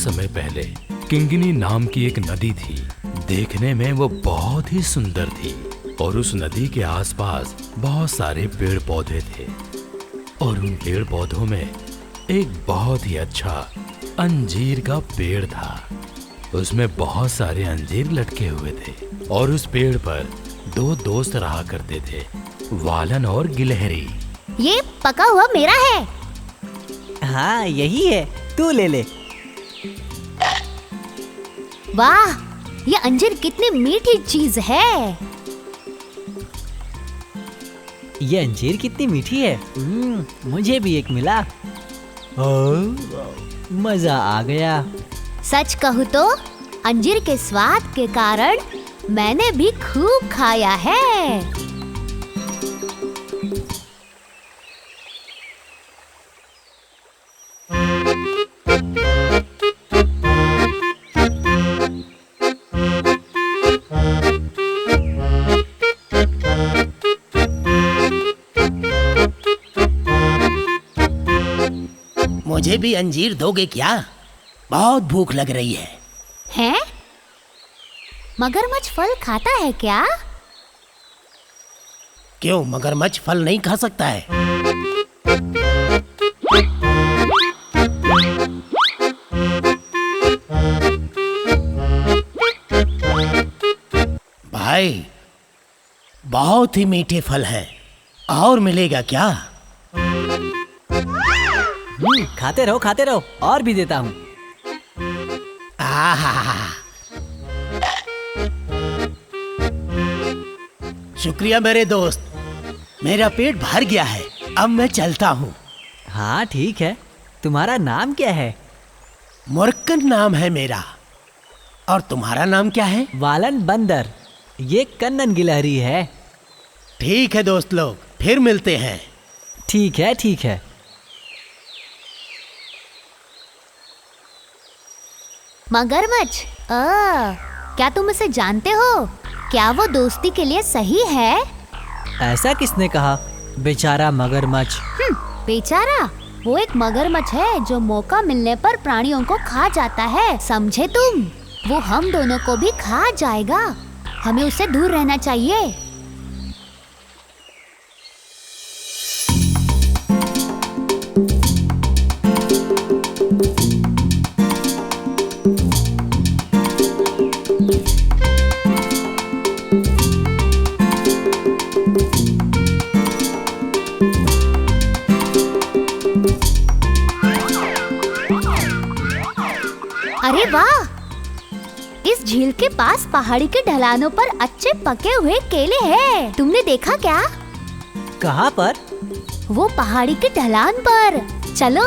समय पहले किंगिनी नाम की एक नदी थी। देखने में वो बहुत ही सुंदर थी और उस नदी के आसपास बहुत सारे पेड़ पौधे थे और उन पेड़ पौधों में एक बहुत ही अच्छा अंजीर का पेड़ था। उसमें बहुत सारे अंजीर लटके हुए थे और उस पेड़ पर दो दोस्त रहा करते थे, वालन और गिलहरी। ये पका हुआ मेरा है। हाँ यही है, तू ले ले। वाह, ये अंजीर कितनी मीठी चीज है। ये अंजीर कितनी मीठी है। मुझे भी एक मिला। मजा आ गया। सच कहूँ तो अंजीर के स्वाद के कारण मैंने भी खूब खाया है। मुझे भी अंजीर दोगे क्या? बहुत भूख लग रही है। हैं? मगरमच्छ फल खाता है क्या? क्यों, मगरमच्छ फल नहीं खा सकता है? भाई, बहुत ही मीठे फल हैं। और मिलेगा क्या? खाते रहो, और भी देता हूँ। शुक्रिया मेरे दोस्त, मेरा पेट भर गया है। अब मैं चलता हूँ। हाँ ठीक है, तुम्हारा नाम क्या है? मुर्कन नाम है मेरा। और तुम्हारा नाम क्या है? वालन बंदर। ये कन्नन गिलहरी है। ठीक है दोस्त लोग, फिर मिलते हैं। ठीक है। मगरमच्छ, क्या तुम इसे जानते हो? क्या वो दोस्ती के लिए सही है? ऐसा किसने कहा? बेचारा मगरमच्छ। बेचारा? वो एक मगरमच्छ है जो मौका मिलने पर प्राणियों को खा जाता है, समझे तुम? वो हम दोनों को भी खा जाएगा। हमें उससे दूर रहना चाहिए। अरे वाह! इस झील के पास पहाड़ी के ढलानों पर अच्छे पके हुए केले हैं। तुमने देखा क्या? कहाँ पर? वो पहाड़ी के ढलान पर। चलो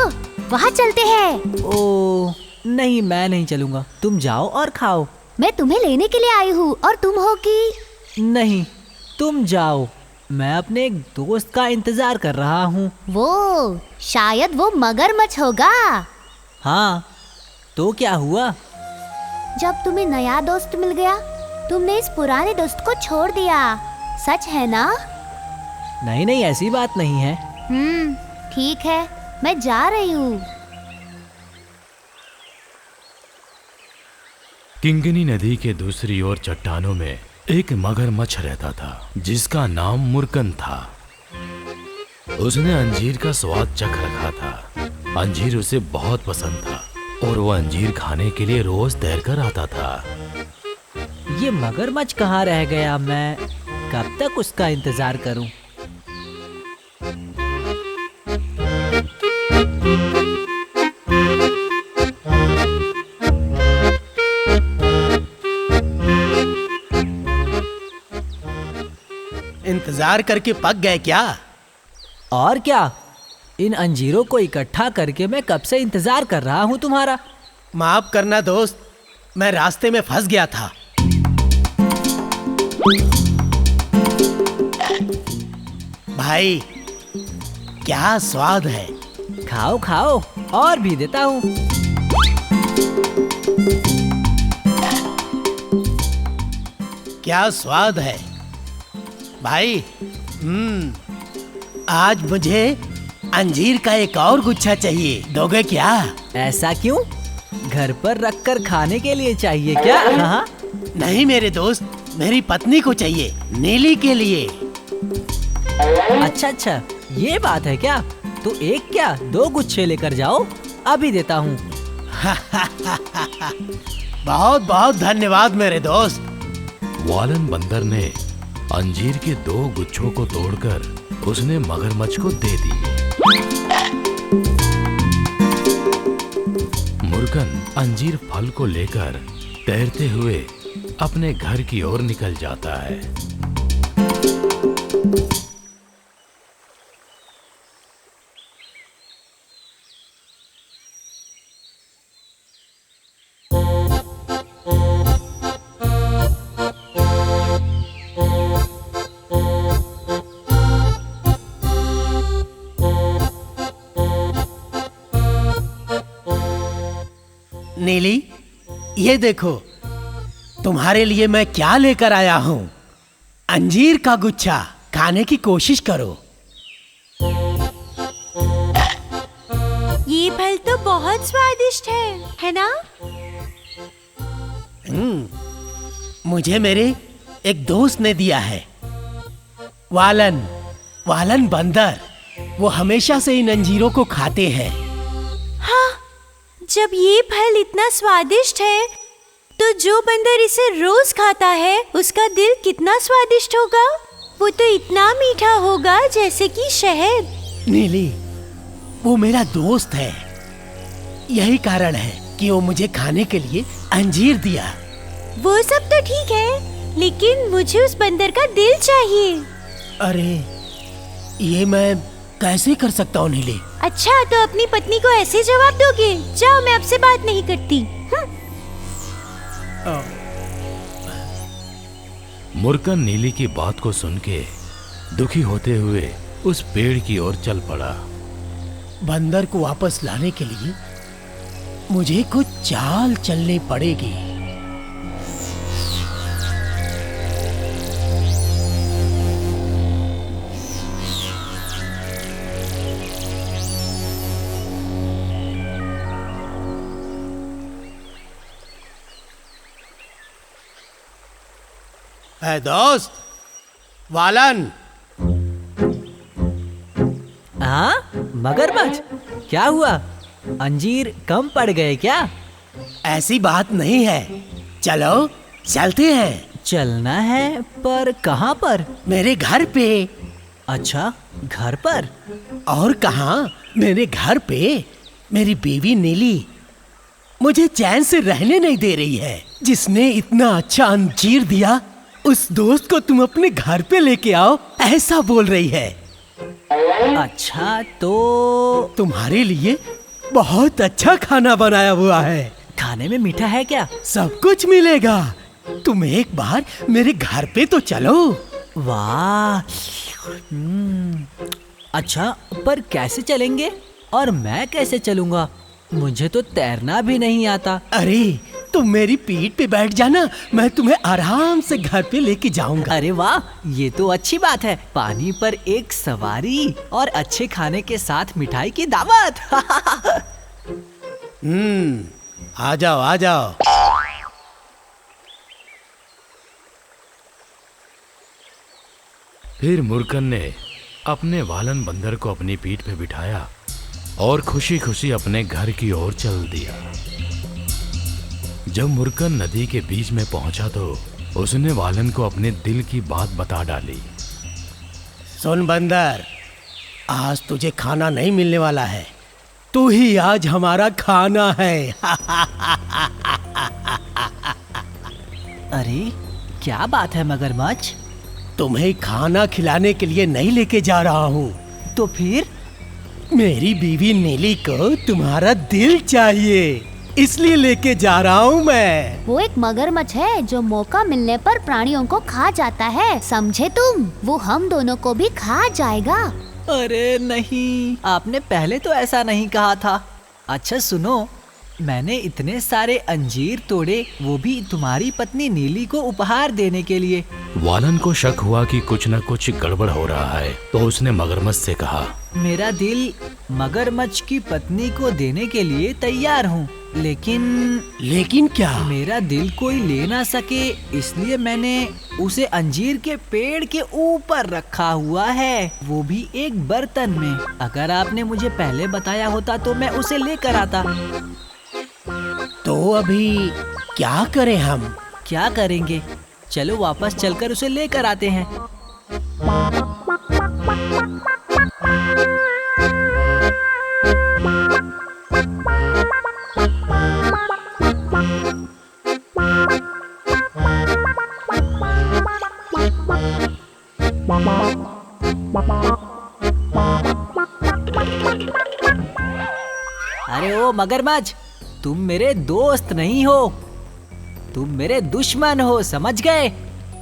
वहाँ चलते हैं। ओह नहीं, मैं नहीं चलूँगा। तुम जाओ और खाओ। मैं तुम्हें लेने के लिए आई हूँ और तुम हो कि? नहीं, तुम जाओ। मैं अपने एक दोस्त का इंतजार कर रहा हूँ। वो शायद वो मगरमच्छ होगा। हाँ, तो क्या हुआ? जब तुम्हें नया दोस्त मिल गया, तुमने इस पुराने दोस्त को छोड़ दिया। सच है ना? नहीं, ऐसी बात नहीं है। ठीक है, मैं जा रही हूँ। किंगिनी नदी के दूसरी ओर चट्टानों में एक मगरमच्छ रहता था जिसका नाम मुर्कन था। उसने अंजीर का स्वाद चख रखा था। अंजीर उसे बहुत पसंद था और वो अंजीर खाने के लिए रोज तैरकर आता था। ये मगरमच्छ कहाँ रह गया? मैं कब तक उसका इंतजार करूं? इंतजार करके पक गए क्या? और क्या, इन अंजीरों को इकट्ठा करके मैं कब से इंतजार कर रहा हूँ तुम्हारा। माफ करना दोस्त, मैं रास्ते में फंस गया था। भाई, क्या स्वाद है। खाओ, और भी देता हूँ। क्या स्वाद है भाई। आज मुझे अंजीर का एक और गुच्छा चाहिए। दोगे क्या? ऐसा क्यों? घर पर रखकर खाने के लिए चाहिए क्या? हाँ नहीं मेरे दोस्त, मेरी पत्नी को चाहिए, नीली के लिए। अच्छा, ये बात है क्या? तो एक क्या 2 गुच्छे लेकर जाओ, अभी देता हूँ। बहुत बहुत धन्यवाद मेरे दोस्त। वालन बंदर ने अंजीर के 2 गुच्छों को तोड़कर उसने मगरमच्छ को दे दिए। मुर्गन अंजीर फल को लेकर तैरते हुए अपने घर की ओर निकल जाता है। नीली, ये देखो तुम्हारे लिए मैं क्या लेकर आया हूँ। अंजीर का गुच्छा, खाने की कोशिश करो। ये फल तो बहुत स्वादिष्ट है ना? मुझे मेरे एक दोस्त ने दिया है, वालन बंदर। वो हमेशा से इन अंजीरों को खाते हैं। हाँ, जब ये फल इतना स्वादिष्ट है तो जो बंदर इसे रोज खाता है उसका दिल कितना स्वादिष्ट होगा। वो तो इतना मीठा होगा जैसे कि शहद। नीली, वो मेरा दोस्त है, यही कारण है कि वो मुझे खाने के लिए अंजीर दिया। वो सब तो ठीक है, लेकिन मुझे उस बंदर का दिल चाहिए। अरे, ये मैं कैसे कर सकता हूँ नीली? अच्छा, तो अपनी पत्नी को ऐसे जवाब दोगे? जाओ, मैं आपसे बात नहीं करती। मुर्गन नीली की बात को सुन के दुखी होते हुए उस पेड़ की ओर चल पड़ा। बंदर को वापस लाने के लिए मुझे कुछ चाल चलनी पड़ेगी। है दोस्त, वालन। हाँ, मगरमच्छ, क्या हुआ? अंजीर कम पड़ गए क्या? ऐसी बात नहीं है, चलो चलते हैं। चलना है, पर कहाँ पर? मेरे घर पे। अच्छा, घर पर? और कहाँ? मेरे घर पे मेरी बीवी नीली मुझे चैन से रहने नहीं दे रही है। जिसने इतना अच्छा अंजीर दिया, उस दोस्त को तुम अपने घर पे लेके आओ, ऐसा बोल रही है। अच्छा, तो तुम्हारे लिए बहुत अच्छा खाना बनाया हुआ है। खाने में मीठा है क्या? सब कुछ मिलेगा। तुम एक बार मेरे घर पे तो चलो। वाह! अच्छा, पर कैसे चलेंगे? और मैं कैसे चलूंगा? मुझे तो तैरना भी नहीं आता। अरे, तुम मेरी पीठ पे बैठ जाना, मैं तुम्हें आराम से घर पे लेके जाऊंगा। अरे वाह, ये तो अच्छी बात है। पानी पर एक सवारी और अच्छे खाने के साथ मिठाई की दावत। आ जाओ, आ जाओ। फिर मुर्गन ने अपने वालन बंदर को अपनी पीठ पे बिठाया और खुशी खुशी अपने घर की ओर चल दिया। जब मुर्गन नदी के बीच में पहुंचा तो उसने वालन को अपने दिल की बात बता डाली। सुन बंदर, आज तुझे खाना नहीं मिलने वाला है, तू ही आज हमारा खाना है। अरे, क्या बात है मगरमच्छ? तुम्हें खाना खिलाने के लिए नहीं लेके जा रहा हूँ। तो फिर? मेरी बीवी नीली को तुम्हारा दिल चाहिए, इसलिए लेके जा रहा हूँ मैं। वो एक मगरमच्छ है जो मौका मिलने पर प्राणियों को खा जाता है, समझे तुम? वो हम दोनों को भी खा जाएगा। अरे नहीं, आपने पहले तो ऐसा नहीं कहा था। अच्छा सुनो, मैंने इतने सारे अंजीर तोड़े, वो भी तुम्हारी पत्नी नीली को उपहार देने के लिए। वालन को शक हुआ कि कुछ न कुछ गड़बड़ हो रहा है, तो उसने मगरमच्छ से कहा, मेरा दिल मगरमच्छ की पत्नी को देने के लिए तैयार हूँ। लेकिन क्या? मेरा दिल कोई ले ना सके, इसलिए मैंने उसे अंजीर के पेड़ के ऊपर रखा हुआ है, वो भी एक बर्तन में। अगर आपने मुझे पहले बताया होता तो मैं उसे लेकर आता। तो अभी क्या करें हम? क्या करेंगे? चलो वापस चलकर उसे लेकर आते हैं। अरे ओ मगरमच्छ, तुम मेरे दोस्त नहीं हो, तुम मेरे दुश्मन हो, समझ गए?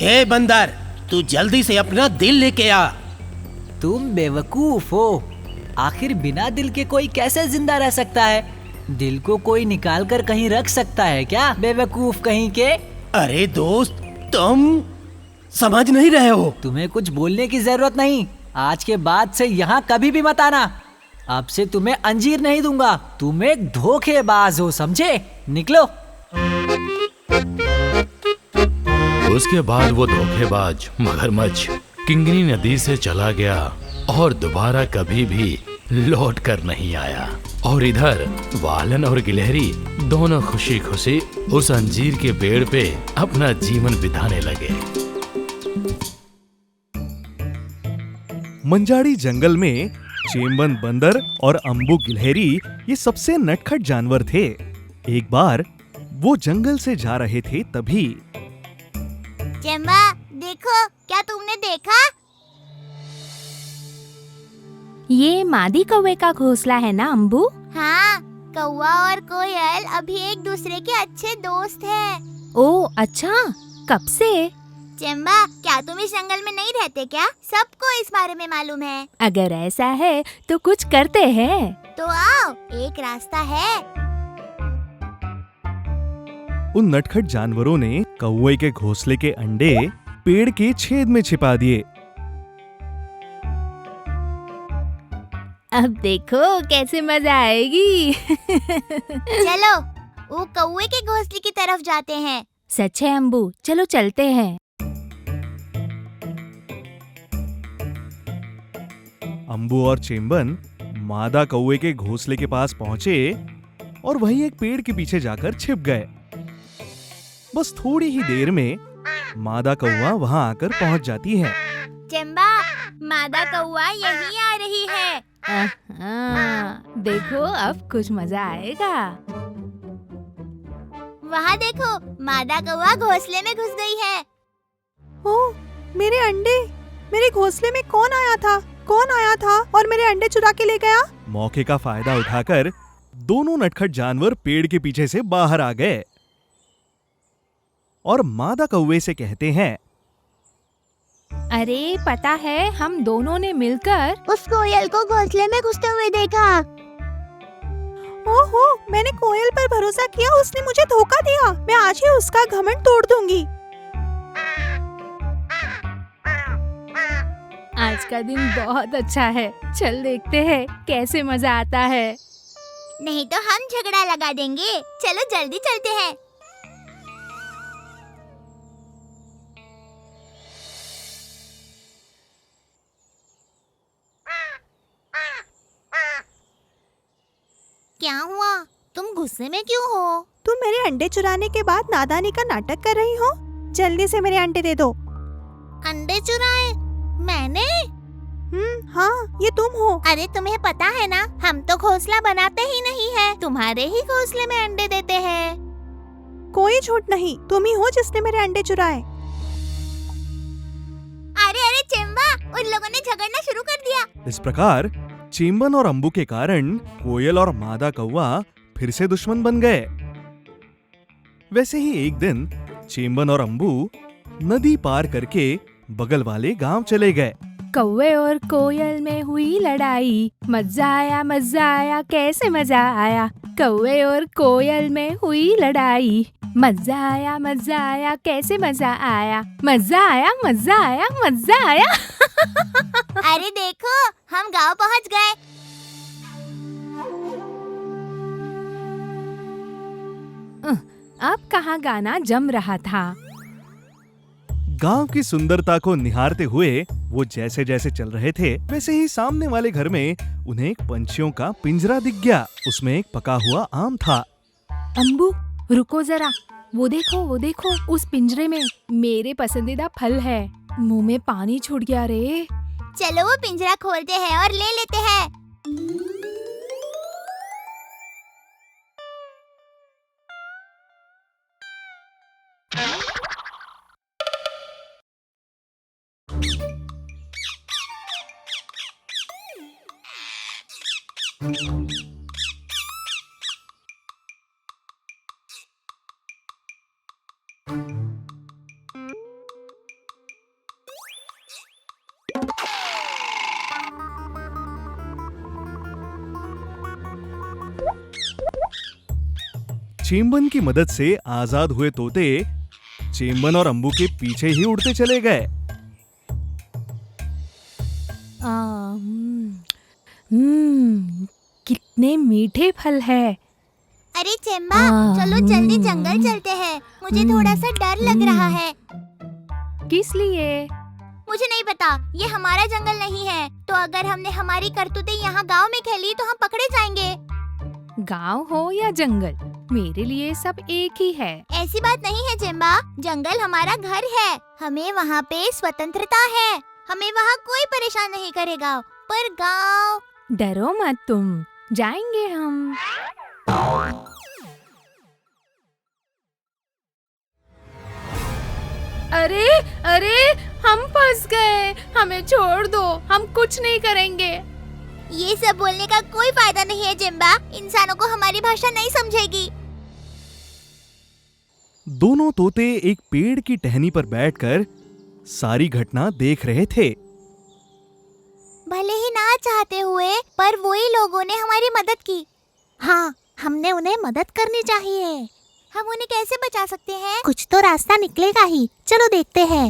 ए बंदर, तू जल्दी से अपना दिल लेके आ। तुम बेवकूफ हो। आखिर बिना दिल के कोई कैसे जिंदा रह सकता है? दिल को कोई निकाल कर कहीं रख सकता है क्या, बेवकूफ कहीं के? अरे दोस्त, तुम समझ नहीं रहे हो। तुम्हें कुछ बोलने की जरूरत नहीं। आज के बाद से यहाँ कभी भी मत आना। अब से तुम्हें अंजीर नहीं दूंगा। तुम एक धोखेबाज हो, समझे? निकलो। उसके बाद वो धोखेबाज मगरमच्छ किंगनी नदी से चला गया और दोबारा कभी भी लौट कर नहीं आया। और इधर वालन और गिलहरी दोनों खुशी खुशी उस अंजीर के पेड़ पे अपना जीवन बिताने लगे। मंजाड़ी जंगल में चेम्बन बंदर और अम्बू गिलहरी ये सबसे नटखट जानवर थे। एक बार वो जंगल से जा रहे थे, तभी चेम्बा, देखो, क्या तुमने देखा? ये मादी कौवे का घोंसला है ना अम्बू? हाँ, कौवा और कोयल अभी एक दूसरे के अच्छे दोस्त हैं। ओ अच्छा, कब से? चेम्बा, क्या तुम इस जंगल में नहीं रहते क्या? सबको इस बारे में मालूम है। अगर ऐसा है तो कुछ करते हैं। तो आओ, एक रास्ता है। उन नटखट जानवरों ने कौवे के घोंसले के अंडे पेड़ के छेद में छिपा दिए। अब देखो कैसे मजा आएगी। चलो, वो कौवे के घोंसले की तरफ जाते हैं। सच है अम्बू, चलो चलते हैं। अम्बू और चेम्बन मादा कौवे के घोंसले के पास पहुंचे और वहीं एक पेड़ के पीछे जाकर छिप गए। बस थोड़ी ही देर में मादा कौवा वहां आकर पहुंच जाती है। चेम्बा, मादा कौवा यहीं आ रही है। देखो अब कुछ मजा आएगा। वहाँ देखो, मादा कौवा घोंसले में घुस गई है। ओह, मेरे अंडे! मेरे घोंसले में कौन आया था? कौन आया था और मेरे अंडे चुरा के ले गया? मौके का फायदा उठाकर दोनों नटखट जानवर पेड़ के पीछे से बाहर आ गए और मादा कौवे से कहते हैं, अरे पता है, हम दोनों ने मिलकर उस कोयल को घोंसले में घुसते हुए देखा। ओहो, मैंने कोयल पर भरोसा किया, उसने मुझे धोखा दिया। मैं आज ही उसका घमंड तोड़ दूंगी। आज का दिन बहुत अच्छा है। चल देखते हैं कैसे मजा आता है। नहीं तो हम झगड़ा लगा देंगे। चलो जल्दी चलते हैं। क्या हुआ? तुम गुस्से में क्यों हो? तुम मेरे अंडे चुराने के बाद नादानी का नाटक कर रही हो। जल्दी से मेरे अंडे दे दो। अंडे चुराए? मैंने? हाँ, ये तुम हो। अरे तुम्हें पता है ना, हम तो घोंसला बनाते ही नहीं है, तुम्हारे ही घोंसले में अंडे देते हैं। कोई झूठ नहीं, तुम ही हो जिसने मेरे अंडे चुराए। अरे अरे चेम्बा, उन लोगों ने झगड़ना शुरू कर दिया। इस प्रकार चेम्बन और अम्बू के कारण कोयल और मादा कौवा फिर से दुश्मन बन गए। वैसे ही एक दिन चेम्बन और अम्बू नदी पार करके बगल वाले गांव चले गए। कौवे और कोयल में हुई लड़ाई, मजा आया कैसे मजा आया। कौवे और कोयल में हुई लड़ाई, मजा आया कैसे मजा आया। मजा आया। अरे देखो, हम गांव पहुंच गए। अब कहाँ गाना जम रहा था। गांव की सुंदरता को निहारते हुए वो जैसे जैसे चल रहे थे वैसे ही सामने वाले घर में उन्हें एक पंछियों का पिंजरा दिख गया। उसमें एक पका हुआ आम था। अम्बू रुको जरा, वो देखो उस पिंजरे में मेरे पसंदीदा फल है। मुंह में पानी छूट गया रे। चलो वो पिंजरा खोलते हैं और ले लेते हैं। चेम्बन की मदद से आजाद हुए तोते चेम्बन और अम्बू के पीछे ही उड़ते चले गए। कितने मीठे फल है। अरे चेम्बा, चलो जल्दी जंगल चलते हैं। मुझे थोड़ा सा डर लग रहा है। किस लिए? मुझे नहीं पता, ये हमारा जंगल नहीं है। तो अगर हमने हमारी करतूतें यहाँ गांव में खेली तो हम पकड़े जाएंगे। गांव हो या जंगल, मेरे लिए सब एक ही है। ऐसी बात नहीं है चेम्बा, जंगल हमारा घर है। हमें वहाँ पे स्वतंत्रता है। हमें वहाँ कोई परेशान नहीं करेगा। पर गांव, डरो मत तुम, जाएंगे हम। अरे अरे, हम फंस गए। हमें छोड़ दो, हम कुछ नहीं करेंगे। ये सब बोलने का कोई फायदा नहीं है जिम्बा। इंसानों को हमारी भाषा नहीं समझेगी। दोनों तोते एक पेड़ की टहनी पर बैठकर सारी घटना देख रहे थे। भले ही ना चाहते हुए, पर वही लोगों ने हमारी मदद की। हाँ, हमने उन्हें मदद करनी चाहिए। हम उन्हें कैसे बचा सकते हैं? कुछ तो रास्ता निकलेगा ही। चलो देखते हैं।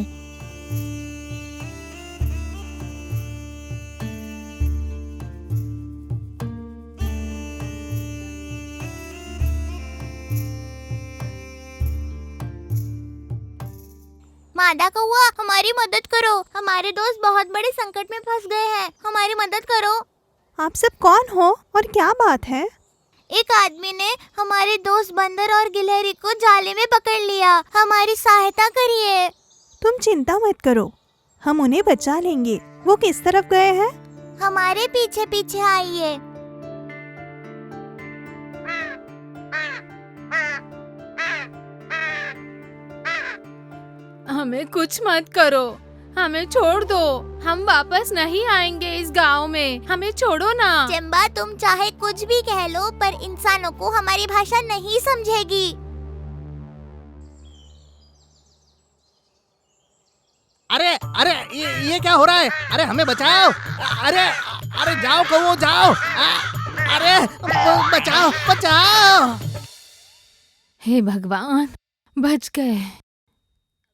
मादा कौआ, हमारी मदद करो। हमारे दोस्त बहुत बड़े संकट में फंस गए हैं। हमारी मदद करो। आप सब कौन हो और क्या बात है? एक आदमी ने हमारे दोस्त बंदर और गिलहरी को जाले में पकड़ लिया। हमारी सहायता करिए। तुम चिंता मत करो, हम उन्हें बचा लेंगे। वो किस तरफ गए हैं? हमारे पीछे पीछे आइए। हमें कुछ मत करो, हमें छोड़ दो। हम वापस नहीं आएंगे इस गांव में। हमें छोड़ो ना। चंबा, तुम चाहे कुछ भी कह लो, पर इंसानों को हमारी भाषा नहीं समझेगी। अरे अरे, ये क्या हो रहा है? अरे हमें बचाओ। अरे अरे, जाओ कौओ जाओ। अरे बचाओ बचाओ। हे भगवान, बच गए।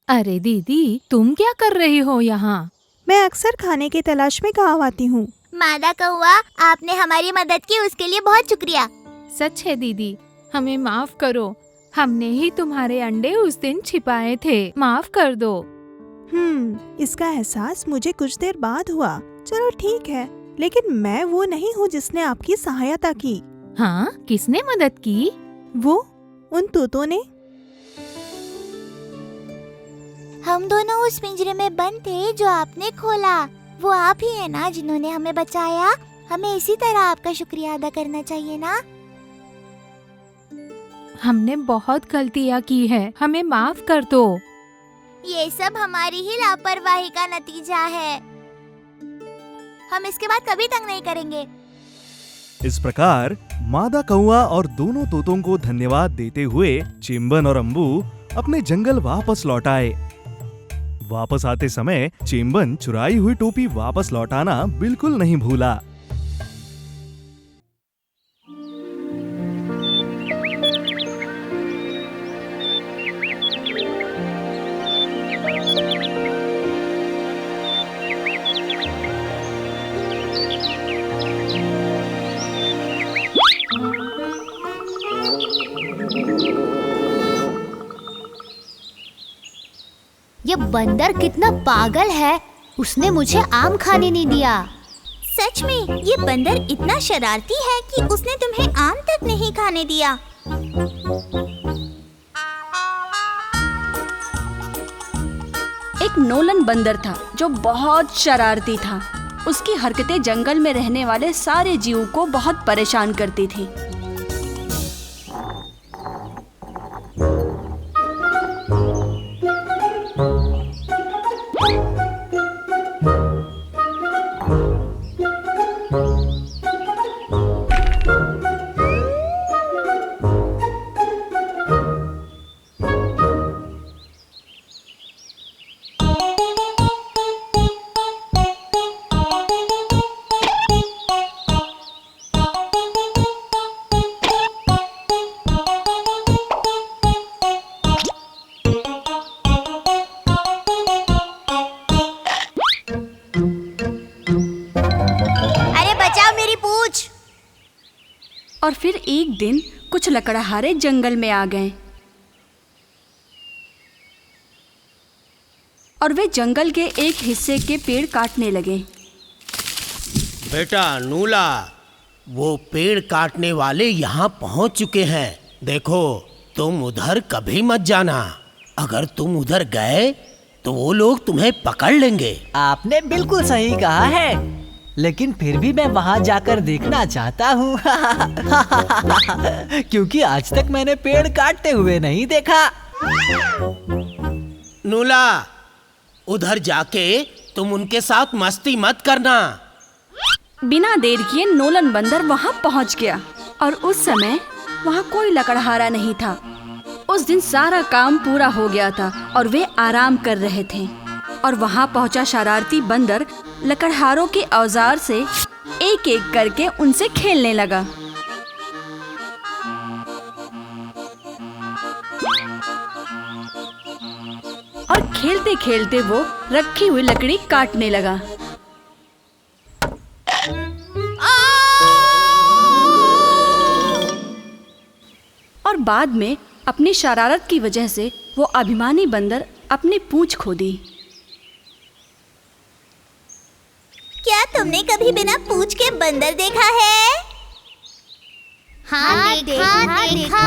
अरे दीदी, तुम क्या कर रही हो यहाँ? मैं अक्सर खाने की तलाश में गाँव आती हूँ। मादा कौआ, आपने हमारी मदद की, उसके लिए बहुत शुक्रिया। सच है दीदी, हमें माफ करो। हमने ही तुम्हारे अंडे उस दिन छिपाए थे। माफ कर दो। इसका एहसास मुझे कुछ देर बाद हुआ। चलो ठीक है, लेकिन मैं वो नहीं हूँ जिसने आपकी सहायता की। हाँ, किसने मदद की? वो उन तोतों ने। हम दोनों उस पिंजरे में बंद थे जो आपने खोला। वो आप ही है ना जिन्होंने हमें बचाया? हमें इसी तरह आपका शुक्रिया अदा करना चाहिए ना? हमने बहुत गलतियाँ की है, हमें माफ कर दो। ये सब हमारी ही लापरवाही का नतीजा है। हम इसके बाद कभी तंग नहीं करेंगे। इस प्रकार मादा कौआ और दोनों तोतों को धन्यवाद देते हुए चेम्बन और अम्बू अपने जंगल वापस लौट आए। वापस आते समय चेम्बन चुराई हुई टोपी वापस लौटाना बिल्कुल नहीं भूला। बंदर कितना पागल है, उसने मुझे आम खाने नहीं दिया। सच में ये बंदर इतना शरारती है कि उसने तुम्हें आम तक नहीं खाने दिया। एक नोलन बंदर था जो बहुत शरारती था। उसकी हरकतें जंगल में रहने वाले सारे जीवों को बहुत परेशान करती थी। और फिर एक दिन कुछ लकड़हारे जंगल में आ गए और वे जंगल के एक हिस्से के पेड़ काटने लगे। बेटा नूला, वो पेड़ काटने वाले यहाँ पहुँच चुके हैं। देखो, तुम उधर कभी मत जाना। अगर तुम उधर गए तो वो लोग तुम्हें पकड़ लेंगे। आपने बिल्कुल सही कहा है, लेकिन फिर भी मैं वहाँ जाकर देखना चाहता हूँ क्योंकि आज तक मैंने पेड़ काटते हुए नहीं देखा। नूला, उधर जाके तुम उनके साथ मस्ती मत करना। बिना देर किए नोलन बंदर वहाँ पहुँच गया और उस समय वहाँ कोई लकड़हारा नहीं था। उस दिन सारा काम पूरा हो गया था और वे आराम कर रहे थे और वहाँ पहुँचा शरारती बंदर लकड़हारों के औजार से एक एक करके उनसे खेलने लगा। और खेलते खेलते वो रखी हुई लकड़ी काटने लगा। और बाद में अपनी शरारत की वजह से वो अभिमानी बंदर अपनी पूंछ खो दी। क्या तुमने कभी बिना पूंछ के बंदर देखा है? हाँ, देखा।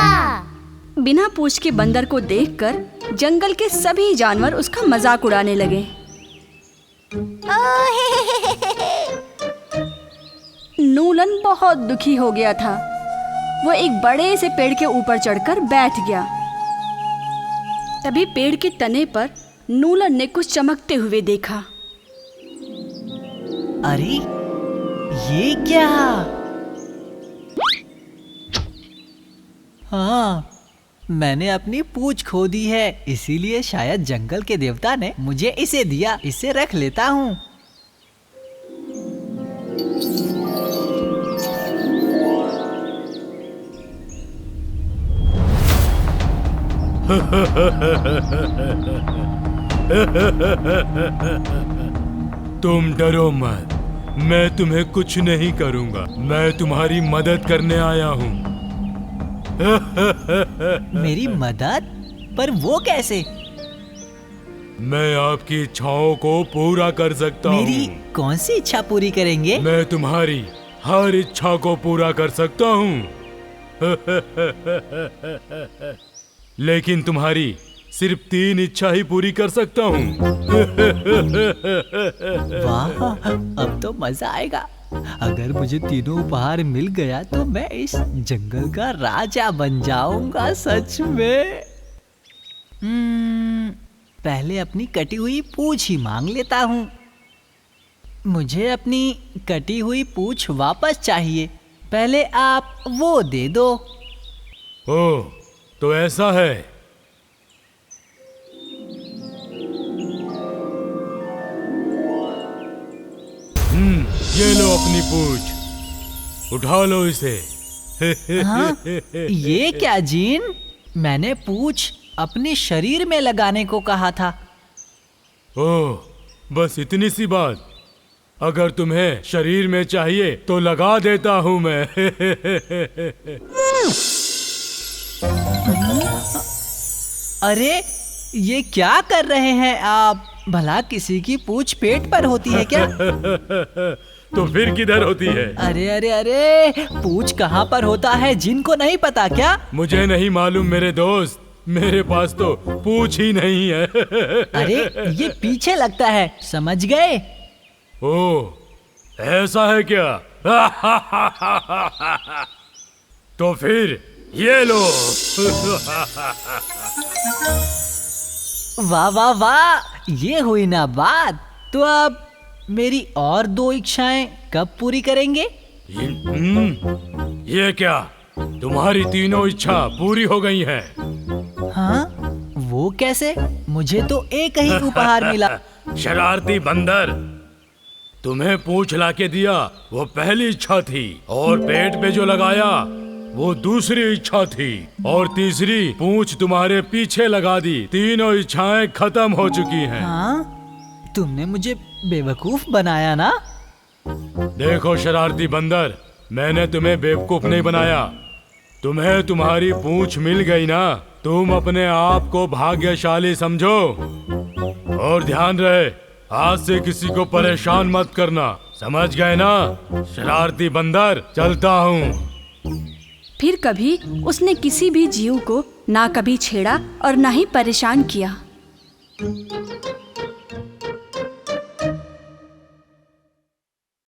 बिना पूंछ के बंदर को देखकर जंगल के सभी जानवर उसका मजाक उड़ाने लगे। नूलन बहुत दुखी हो गया था। वो एक बड़े से पेड़ के ऊपर चढ़कर बैठ गया। तभी पेड़ के तने पर नूलन ने कुछ चमकते हुए देखा। अरे ये क्या? हाँ, मैंने अपनी पूंछ खो दी है, इसीलिए शायद जंगल के देवता ने मुझे इसे दिया। इसे रख लेता हूँ। तुम डरो मत, मैं तुम्हें कुछ नहीं करूंगा। मैं तुम्हारी मदद करने आया हूँ। मेरी मदद? पर वो कैसे? मैं आपकी इच्छाओं को पूरा कर सकता हूँ। मेरी कौन सी इच्छा पूरी करेंगे? मैं तुम्हारी हर इच्छा को पूरा कर सकता हूँ लेकिन तुम्हारी सिर्फ 3 इच्छा ही पूरी कर सकता हूँ। वाह, अब तो मजा आएगा। अगर मुझे तीनों उपहार मिल गया तो मैं इस जंगल का राजा बन जाऊंगा सच में। पहले अपनी कटी हुई पूंछ ही मांग लेता हूँ। मुझे अपनी कटी हुई पूंछ वापस चाहिए। पहले आप वो दे दो। ओह, तो ऐसा है। ये लो अपनी पूंछ, उठा लो इसे। हाँ? ये क्या जीन? मैंने पूंछ अपने शरीर में लगाने को कहा था। ओह, बस इतनी सी बात। अगर तुम्हें शरीर में चाहिए तो लगा देता हूँ मैं। अरे ये क्या कर रहे हैं आप? भला किसी की पूंछ पेट पर होती है क्या? तो फिर किधर होती है? अरे अरे अरे, पूंछ कहाँ पर होता है जिनको नहीं पता क्या? मुझे नहीं मालूम मेरे दोस्त, मेरे पास तो पूंछ ही नहीं है। अरे ये पीछे लगता है, समझ गए? ओह, ऐसा है क्या? तो फिर ये लो। वाह वाह वाह, ये हुई ना बात। तो अब मेरी और 2 इच्छाएं कब पूरी करेंगे? ये क्या, तुम्हारी तीनों इच्छा पूरी हो गई हैं? हाँ, वो कैसे? मुझे तो एक ही उपहार मिला। शरारती बंदर, तुम्हें पूंछ लाके दिया वो पहली इच्छा थी, और पेट पे जो लगाया वो दूसरी इच्छा थी, और तीसरी पूंछ तुम्हारे पीछे लगा दी। तीनों इच्छाएं खत्म हो चुकी हैं। हाँ, तुमने मुझे बेवकूफ बनाया ना? देखो शरारती बंदर, मैंने तुम्हें बेवकूफ नहीं बनाया। तुम्हें तुम्हारी पूंछ मिल गई ना, तुम अपने आप को भाग्यशाली समझो। और ध्यान रहे, आज से किसी को परेशान मत करना, समझ गए ना? शरारती बंदर, चलता हूँ। फिर कभी उसने किसी भी जीव को ना कभी छेड़ा और ना ही परेशान किया।